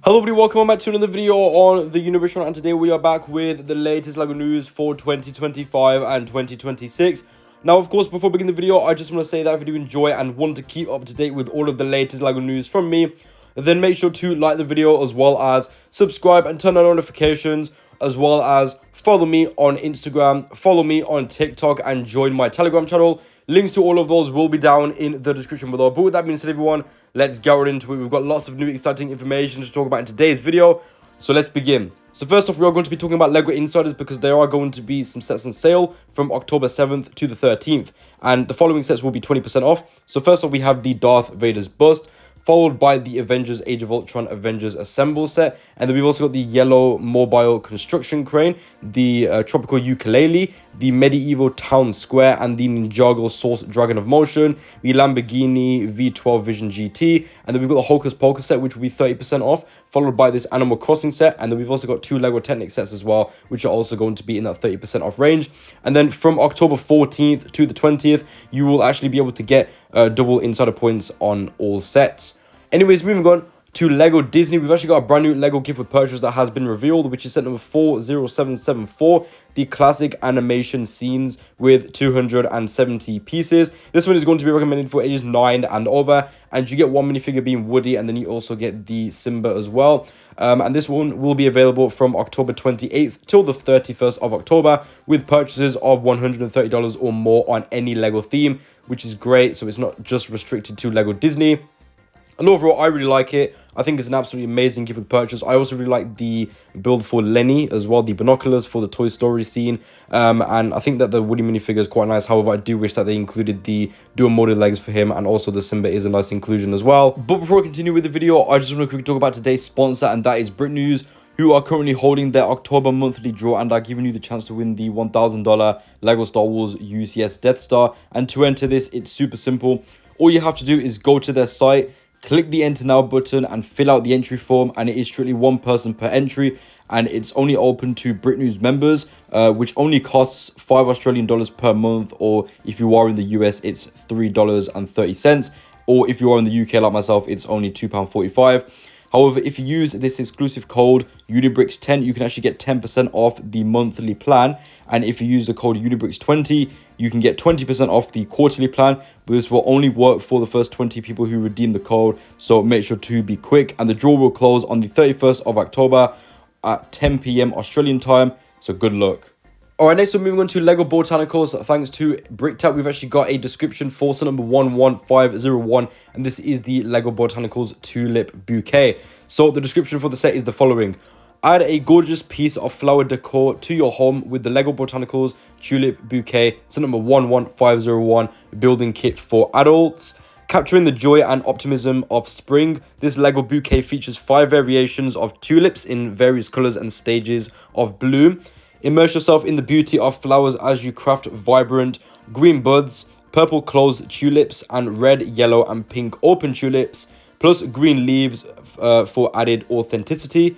Hello everybody, welcome back to another video on the Universe Channel, and today we are back with the latest LEGO news for 2025 and 2026. Now, of course, before beginning the video, I just want to say that if you do enjoy and want to keep up to date with all of the latest LEGO news from me, then make sure to like the video as well as subscribe and turn on notifications, as well as follow me on Instagram, follow me on TikTok, and join my Telegram channel. Links to all of those will be down in the description below. But with that being said, everyone, let's get right into it. We've got lots of new exciting information to talk about in today's video, so let's begin. So first off, we are going to be talking about LEGO Insiders because there are going to be some sets on sale from October 7th to the 13th. And the following sets will be 20% off. So first off, we have the Darth Vader's bust, followed by the Avengers Age of Ultron Avengers Assemble set. And then we've also got the yellow mobile construction crane, the tropical ukulele, the medieval town square, and the Ninjago Source Dragon of Motion, the Lamborghini V12 Vision GT. And then we've got the Hocus Pocus set, which will be 30% off, followed by this Animal Crossing set. And then we've also got two LEGO Technic sets as well, which are also going to be in that 30% off range. And then from October 14th to the 20th, you will actually be able to get double insider points on all sets. Anyways, moving on to LEGO Disney, we've actually got a brand new LEGO gift with purchase that has been revealed, which is set number 40774, the classic animation scenes with 270 pieces. This one is going to be recommended for ages 9 and over, and you get one minifigure being Woody, and then you also get the Simba as well. And this one will be available from October 28th till the 31st of October with purchases of $130 or more on any LEGO theme, which is great. So it's not just restricted to LEGO Disney. And overall, I really like it. I think it's an absolutely amazing gift with purchase. I also really like the build for Lenny as well, the binoculars for the Toy Story scene. And I think that the Woody minifigure is quite nice. However, I do wish that they included the dual molded legs for him, and also the Simba is a nice inclusion as well. But before I continue with the video, I just want to quickly talk about today's sponsor, and that is Brit News, who are currently holding their October monthly draw and are giving you the chance to win the $1,000 LEGO Star Wars UCS Death Star. And to enter this, it's super simple. All you have to do is go to their site, click the enter now button, and fill out the entry form, and it is strictly one person per entry, and it's only open to Brit News members, which only costs $5 Australian per month, or if you are in the US, it's $3.30, or if you are in the UK like myself, it's only £2.45. However, if you use this exclusive code UNIBRICS10, you can actually get 10% off the monthly plan. And if you use the code UNIBRICS20, you can get 20% off the quarterly plan. But this will only work for the first 20 people who redeem the code. So make sure to be quick. And the draw will close on the 31st of October at 10 p.m. Australian time. So good luck. Alright, next we're moving on to LEGO Botanicals. Thanks to BrickTap, we've actually got a description for set number 11501, and this is the LEGO Botanicals Tulip Bouquet. So the description for the set is the following. Add a gorgeous piece of flower decor to your home with the LEGO Botanicals Tulip Bouquet, set number 11501, building kit for adults. Capturing the joy and optimism of spring, this LEGO bouquet features 5 variations of tulips in various colors and stages of bloom. Immerse yourself in the beauty of flowers as you craft vibrant green buds, purple closed tulips, and red, yellow, and pink open tulips, plus green leaves for added authenticity.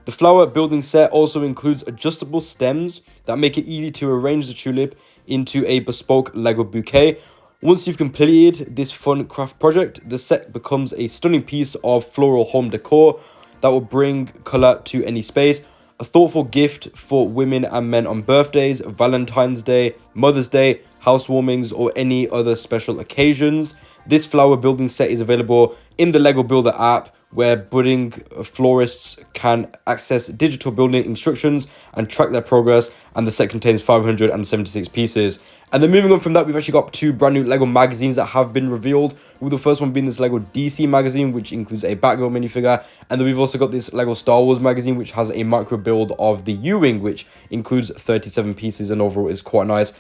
The flower building set also includes adjustable stems that make it easy to arrange the tulip into a bespoke LEGO bouquet. Once you've completed this fun craft project, the set becomes a stunning piece of floral home decor that will bring color to any space. A thoughtful gift for women and men on birthdays, Valentine's Day, Mother's Day, housewarmings, or any other special occasions. This flower building set is available in the LEGO Builder app, where budding florists can access digital building instructions and track their progress, and the set contains 576 pieces. And then moving on from that, we've actually got 2 brand new LEGO magazines that have been revealed, with the first one being this LEGO DC magazine, which includes a Batgirl minifigure, and then we've also got this LEGO Star Wars magazine, which has a micro build of the U-Wing, which includes 37 pieces and overall is quite nice.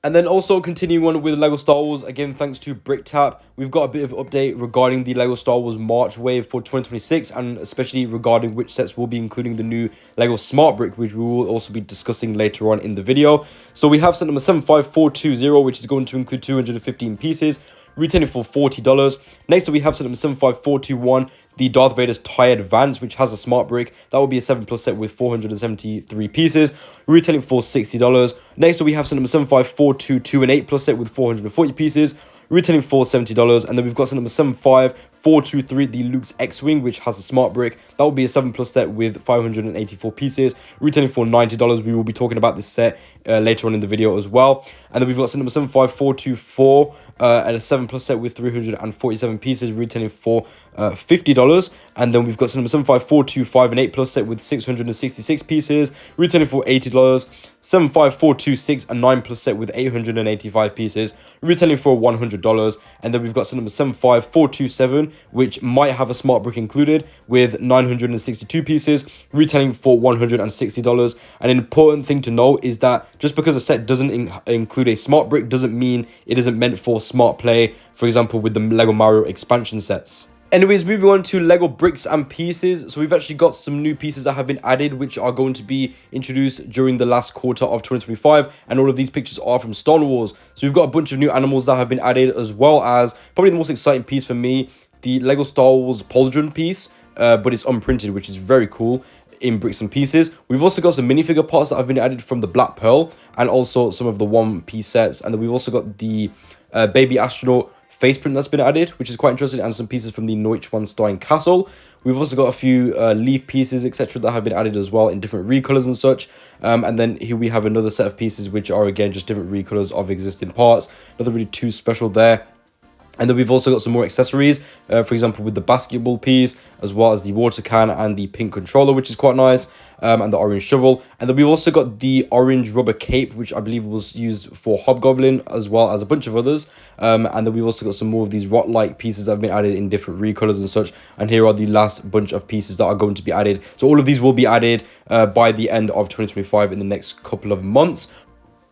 And then also continuing on with LEGO Star Wars, again thanks to BrickTap, we've got a bit of update regarding the LEGO Star Wars March wave for 2026, and especially regarding which sets will be including the new LEGO Smart Brick, which we will also be discussing later on in the video. So we have set number 75420, which is going to include 215 pieces, retailing for $40. Next up, we have set number 75421, the Darth Vader's Tired Vance, which has a smart brick. That will be a 7+ set with 473 pieces, retailing for $60. Next up, we have set number 75422, an 8+ set with 440 pieces, retailing for $70. And then we've got set number 754 423, the Luke's X-Wing, which has a smart brick. That will be a 7+ set with 584 pieces, retailing for $90. We will be talking about this set later on in the video as well. And then we've got set number 75424 at a 7+ set with 347 pieces, retailing for $50. And then we've got set number 75425, an 8+ set with 666 pieces, retailing for $80. 75426, a 9+ set with 885 pieces, retailing for $100. And then we've got set number 75427, which might have a smart brick included, with 962 pieces, retailing for $160. And an important thing to note is that just because a set doesn't include a smart brick doesn't mean it isn't meant for smart play, for example with the Lego Mario expansion sets. Anyways, moving on to Lego bricks and pieces. So we've actually got some new pieces that have been added, which are going to be introduced during the last quarter of 2025. And all of these pictures are from Star Wars. So we've got a bunch of new animals that have been added, as well as probably the most exciting piece for me, the Lego Star Wars Pauldron piece, but it's unprinted, which is very cool in bricks and pieces. We've also got some minifigure parts that have been added from the Black Pearl, and also some of the One Piece sets. And then we've also got the Baby Astronaut face print that's been added, which is quite interesting, and some pieces from the Neuschwanstein Castle. We've also got a few leaf pieces, etc., that have been added as well in different recolors and such. And then here we have another set of pieces, which are again just different recolors of existing parts. Nothing really too special there. And then we've also got some more accessories, for example, with the basketball piece, as well as the water can and the pink controller, which is quite nice, and the orange shovel. And then we've also got the orange rubber cape, which I believe was used for Hobgoblin, as well as a bunch of others. And then we've also got some more of these rock-like pieces that have been added in different recolors and such. And here are the last bunch of pieces that are going to be added. So all of these will be added by the end of 2025 in the next couple of months.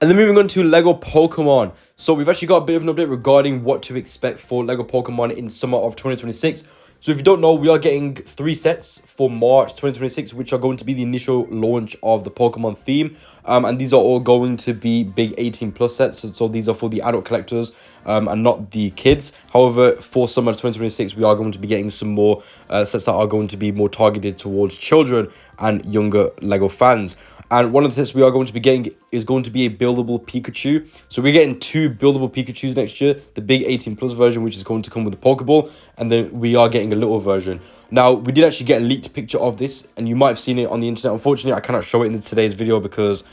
And then moving on to Lego Pokemon. So we've actually got a bit of an update regarding what to expect for Lego Pokemon in summer of 2026. So if you don't know, we are getting 3 sets for March 2026, which are going to be the initial launch of the Pokemon theme. And these are all going to be big 18+ sets. So these are for the adult collectors and not the kids. However, for summer 2026, we are going to be getting some more sets that are going to be more targeted towards children and younger Lego fans. And one of the sets we are going to be getting is going to be a buildable Pikachu. So we're getting 2 buildable Pikachus next year. The big 18+ version, which is going to come with the Pokeball. And then we are getting a little version. Now, we did actually get a leaked picture of this, and you might have seen it on the internet. Unfortunately, I cannot show it in today's video because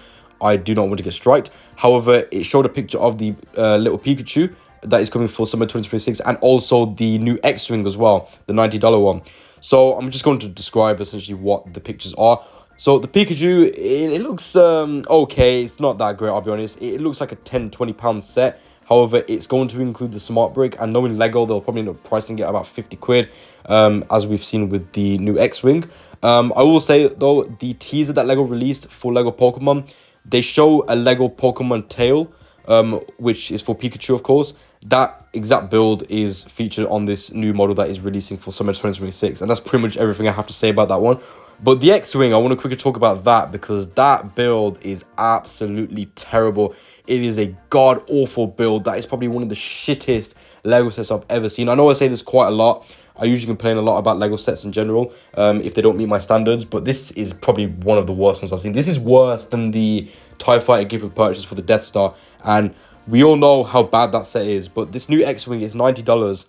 I do not want to get striked. However, it showed a picture of the little Pikachu that is coming for summer 2026, and also the new X-Wing as well, the $90 one. So I'm just going to describe essentially what the pictures are. So the Pikachu, it looks okay. It's not that great, I'll be honest. It looks like a £10-20 set. However, it's going to include the smart brick, and knowing Lego, they'll probably end up pricing it about 50 quid, as we've seen with the new X-Wing. I will say, though, the teaser that Lego released for Lego Pokemon, they show a Lego Pokemon tail, which is for Pikachu, of course. That exact build is featured on this new model that is releasing for summer 2026. And that's pretty much everything I have to say about that one. But the X-Wing, I want to quickly talk about that, because that build is absolutely terrible. It is a god-awful build. That is probably one of the shittest Lego sets I've ever seen. I know I say this quite a lot. I usually complain a lot about Lego sets in general, if they don't meet my standards. But this is probably one of the worst ones I've seen. This is worse than the TIE Fighter gift with purchase for the Death Star. And we all know how bad that set is. But this new X-Wing is $90.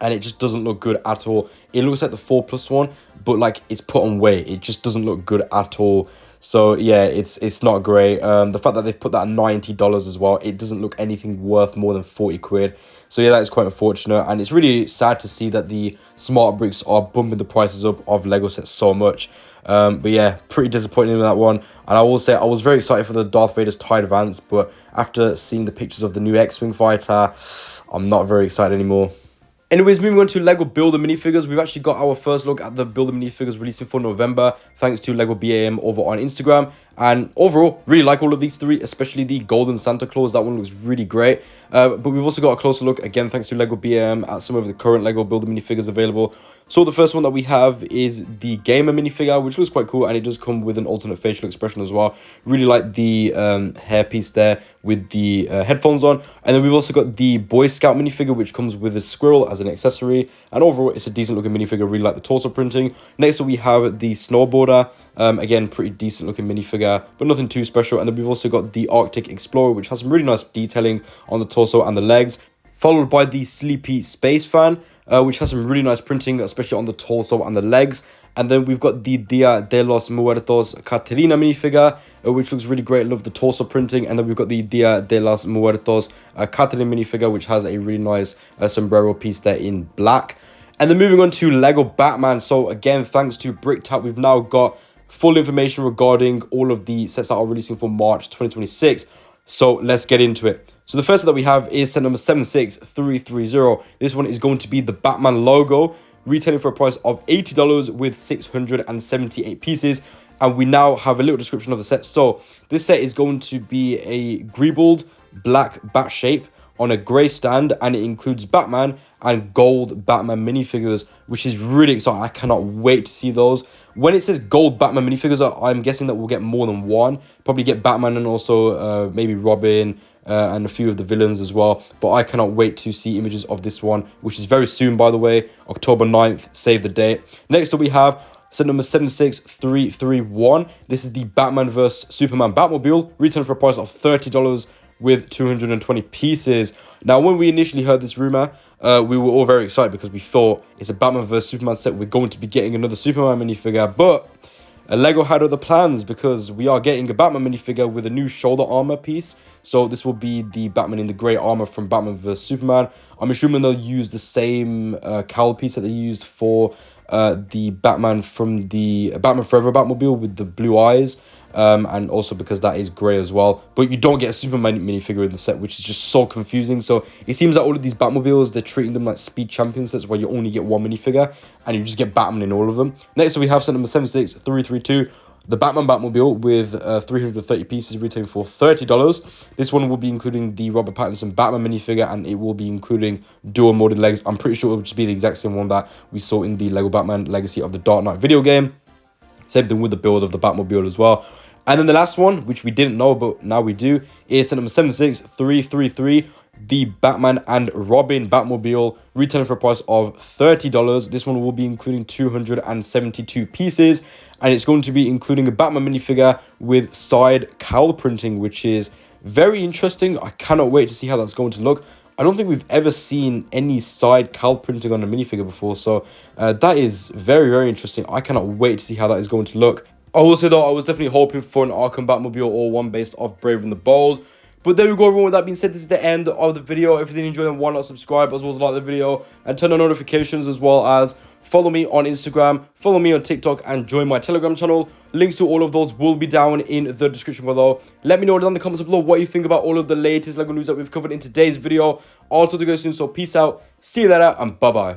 And it just doesn't look good at all. It looks like the 4+ one, but like it's put on weight. It just doesn't look good at all. So yeah, it's not great. The fact that they've put that at $90 as well, it doesn't look anything worth more than 40 quid. So yeah, that is quite unfortunate. And it's really sad to see that the smart bricks are bumping the prices up of Lego sets so much. But yeah, pretty disappointing in that one. And I will say I was very excited for the Darth Vader's TIE Advance, but after seeing the pictures of the new X-Wing fighter, I'm not very excited anymore. Anyways, moving on to Lego Builder minifigures, we've actually got our first look at the Builder minifigures releasing for November, thanks to Lego BAM over on Instagram. And overall, really like all of these 3, especially the Golden Santa Claus. That one looks really great. But we've also got a closer look, again, thanks to Lego BAM, at some of the current Lego Builder minifigures available. So the first one that we have is the Gamer minifigure, which looks quite cool, and it does come with an alternate facial expression as well. Really like the hairpiece there with the headphones on. And then we've also got the Boy Scout minifigure, which comes with a squirrel as an accessory. And overall, it's a decent looking minifigure. Really like the torso printing. Next up, we have the Snowboarder. Again, pretty decent looking minifigure, but nothing too special. And then we've also got the Arctic Explorer, which has some really nice detailing on the torso and the legs, followed by the Sleepy Space Fan, which has some really nice printing, especially on the torso and the legs. And then we've got the Dia de los Muertos Caterina minifigure, which looks really great. Love the torso printing. And then we've got the Dia de los Muertos Caterina minifigure, which has a really nice sombrero piece there in black. And then moving on to Lego Batman. So again, thanks to BrickTap, we've now got full information regarding all of the sets that are releasing for March 2026. So let's get into it. So the first set that we have is set number 76330. This one is going to be the Batman logo, retailing for a price of $80 with 678 pieces. And we now have a little description of the set. So this set is going to be a greebled black bat shape on a grey stand, and it includes Batman and gold Batman minifigures, which is really exciting. I cannot wait to see those. When it says gold Batman minifigures, I'm guessing that we'll get more than one. Probably get Batman and also maybe Robin and a few of the villains as well. But I cannot wait to see images of this one, which is very soon, by the way, October 9th, save the date. Next up we have set number 76331. This is the Batman vs Superman Batmobile, retailing for a price of $30 with 220 pieces. Now, when we initially heard this rumor, we were all very excited because we thought it's a Batman vs Superman set. We're going to be getting another Superman minifigure, but Lego had other plans because we are getting a Batman minifigure with a new shoulder armor piece. So this will be the Batman in the grey armor from Batman vs Superman. I'm assuming they'll use the same cowl piece that they used for the Batman from the Batman Forever Batmobile with the blue eyes. And also because that is grey as well. But you don't get a Superman minifigure in the set, which is just so confusing. So it seems that all of these Batmobiles, they're treating them like speed champion sets where you only get one minifigure and you just get Batman in all of them. Next we have set number 76332, the Batman Batmobile with 330 pieces, retailing for $30. This one will be including the Robert Pattinson Batman minifigure, and it will be including dual molded legs. I'm pretty sure it will just be the exact same one that we saw in the Lego Batman Legacy of the Dark Knight video game. Same thing with the build of the Batmobile as well. And then the last one, which we didn't know, but now we do, is set number 76333, the Batman and Robin Batmobile, retailing for a price of $30. This one will be including 272 pieces, and it's going to be including a Batman minifigure with side cowl printing, which is very interesting. I cannot wait to see how that's going to look. I don't think we've ever seen any side cowl printing on a minifigure before, so that is very, very interesting. I cannot wait to see how that is going to look. I will say though, I was definitely hoping for an Arkham Batmobile or one based off Brave and the Bold. But there we go, everyone. With that being said, this is the end of the video. If you did enjoy, then why not subscribe as well as like the video and turn on notifications, as well as follow me on Instagram, follow me on TikTok, and join my Telegram channel. Links to all of those will be down in the description below. Let me know down in the comments below what you think about all of the latest Lego news that we've covered in today's video. Also to go soon, so peace out, see you later, and bye-bye.